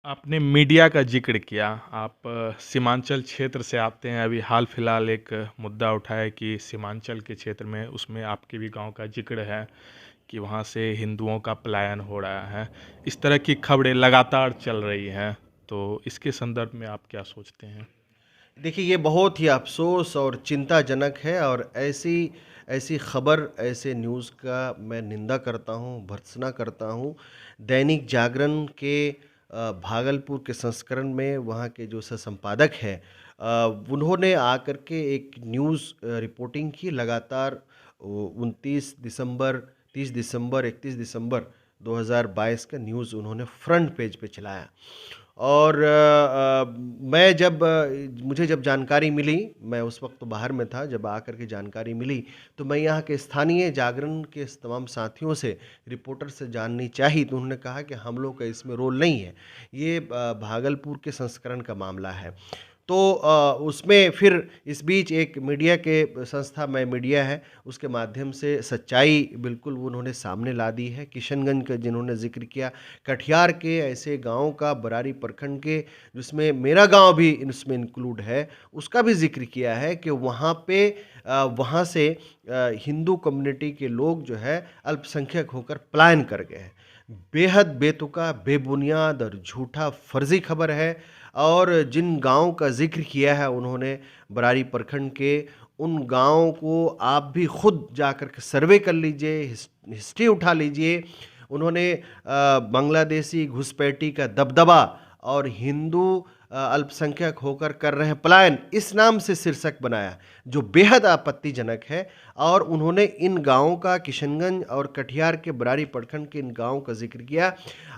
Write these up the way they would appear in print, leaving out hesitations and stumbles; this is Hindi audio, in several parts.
आपने मीडिया का ज़िक्र किया। आप सीमांचल क्षेत्र से आते हैं। अभी हाल-फिलहाल एक मुद्दा उठा है कि सीमांचल के क्षेत्र में उसमें आपके भी गाँव का ज़िक्र है कि वहाँ से हिंदुओं का पलायन हो रहा है। इस तरह की खबरें लगातार चल रही हैं, तो इसके संदर्भ में आप क्या सोचते हैं? देखिए, ये बहुत ही अफ़सोस और चिंताजनक है और ऐसी ऐसी खबर, ऐसे न्यूज़ का मैं निंदा करता हूँ, भर्त्सना करता हूँ। दैनिक जागरण के भागलपुर के संस्करण में वहाँ के जो सह-संपादक हैं उन्होंने आकर के एक न्यूज़ रिपोर्टिंग की लगातार 29 दिसंबर, 30 दिसंबर, 31 दिसंबर 2022 का न्यूज़ उन्होंने फ्रंट पेज पे चलाया। और मुझे जब जानकारी मिली, मैं उस वक़्त तो बाहर में था, जब आकर के जानकारी मिली, तो मैं यहाँ के स्थानीय जागरण के तमाम साथियों से, रिपोर्टर से जाननी चाही, तो उन्होंने कहा कि हम लोग का इसमें रोल नहीं है। ये भागलपुर के संस्करण का मामला है। तो उसमें फिर इस बीच एक मीडिया के संस्था मैं मीडिया है, उसके माध्यम से सच्चाई बिल्कुल वो उन्होंने सामने ला दी है। किशनगंज का जिन्होंने ज़िक्र किया, कटिहार के ऐसे गाँव का, बरारी प्रखंड के, जिसमें मेरा गाँव भी इसमें इंक्लूड है, उसका भी ज़िक्र किया है कि वहाँ पे वहाँ से हिंदू कम्युनिटी के लोग जो है अल्पसंख्यक होकर पलायन कर गए हैं। बेहद बेतुका, बेबुनियाद और झूठा फर्ज़ी खबर है। और जिन गाँव का ज़िक्र किया है उन्होंने बरारी प्रखंड के, उन गाँव को आप भी खुद जाकर के सर्वे कर लीजिए, हिस्ट्री उठा लीजिए। उन्होंने बांग्लादेशी घुसपैठी का दबदबा और हिंदू अल्पसंख्यक होकर कर रहे हैं पलायन, इस नाम से शीर्षक बनाया, जो बेहद आपत्तिजनक है। और उन्होंने इन गाँवों का, किशनगंज और कटिहार के बरारी प्रखंड के इन गाँवों का ज़िक्र किया,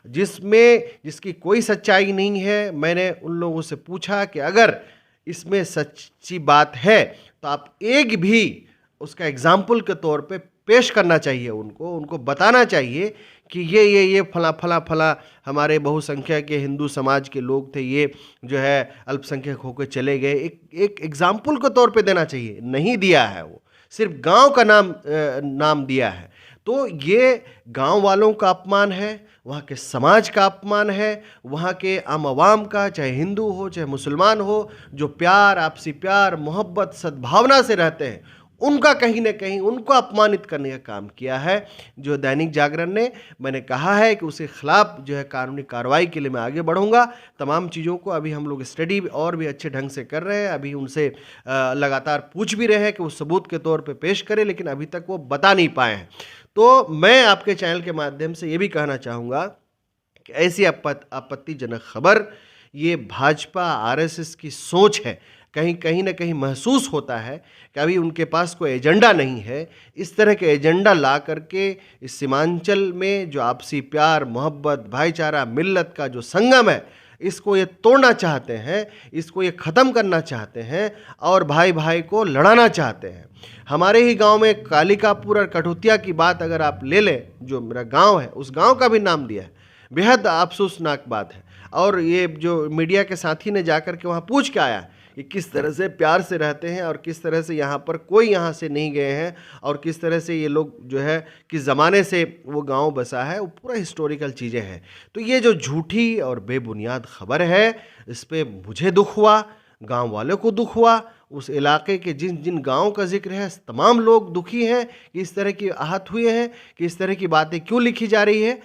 जिसकी कोई सच्चाई नहीं है। मैंने उन लोगों से पूछा कि अगर इसमें सच्ची बात है, तो आप एक भी उसका एग्ज़ाम्पल के तौर पे पेश करना चाहिए उनको बताना चाहिए कि ये फला हमारे बहुसंख्यक के हिंदू समाज के लोग थे, ये जो है अल्पसंख्यक होकर चले गए। एक एग्ज़ाम्पल के तौर पे देना चाहिए, नहीं दिया है वो, सिर्फ़ गाँव का नाम दिया है। तो ये गाँव वालों का अपमान है, वहाँ के समाज का अपमान है, वहाँ के आम आवाम का, चाहे हिंदू हो, चाहे मुसलमान हो, जो प्यार, आपसी प्यार, मोहब्बत, सद्भावना से रहते हैं, उनका कहीं न कहीं उनको अपमानित करने का काम किया है, जो दैनिक जागरण ने। मैंने कहा है कि उसके खिलाफ जो है कानूनी कार्रवाई के लिए मैं आगे बढ़ूँगा। तमाम चीज़ों को अभी हम लोग स्टडी और भी अच्छे ढंग से कर रहे हैं। अभी उनसे लगातार पूछ भी रहे हैं कि वो सबूत के तौर पे पेश करें, लेकिन अभी तक वो बता नहीं पाए हैं। तो मैं आपके चैनल के माध्यम से ये भी कहना चाहूँगा कि ऐसी आपत्तिजनक खबर, ये भाजपा आरएसएस की सोच है। कहीं कहीं न कहीं महसूस होता है कि अभी उनके पास कोई एजेंडा नहीं है। इस तरह के एजेंडा ला करके इस सीमांचल में जो आपसी प्यार, मोहब्बत, भाईचारा, मिल्लत का जो संगम है, इसको ये तोड़ना चाहते हैं, इसको ये ख़त्म करना चाहते हैं और भाई-भाई को लड़ाना चाहते हैं। हमारे ही गाँव में कालिकापुर और कठुतिया की बात अगर आप ले लें, जो मेरा गाँव है, उस गाँव का भी नाम दिया है। बेहद अफ़सोसनाक बात है। और ये जो मीडिया के साथी ने जाकर के वहाँ पूछ के आया कि किस तरह से प्यार से रहते हैं और किस तरह से यहाँ पर कोई यहाँ से नहीं गए हैं और किस तरह से ये लोग जो है किस ज़माने से वो गांव बसा है, वो पूरा हिस्टोरिकल चीज़ें हैं। तो ये जो झूठी और बेबुनियाद खबर है, इस पे मुझे दुख हुआ, गांव वालों को दुख हुआ, उस इलाके के जिन जिन गाँव का जिक्र है, तमाम लोग दुखी हैं कि इस तरह की आहत हुए हैं कि इस तरह की बातें क्यों लिखी जा रही है।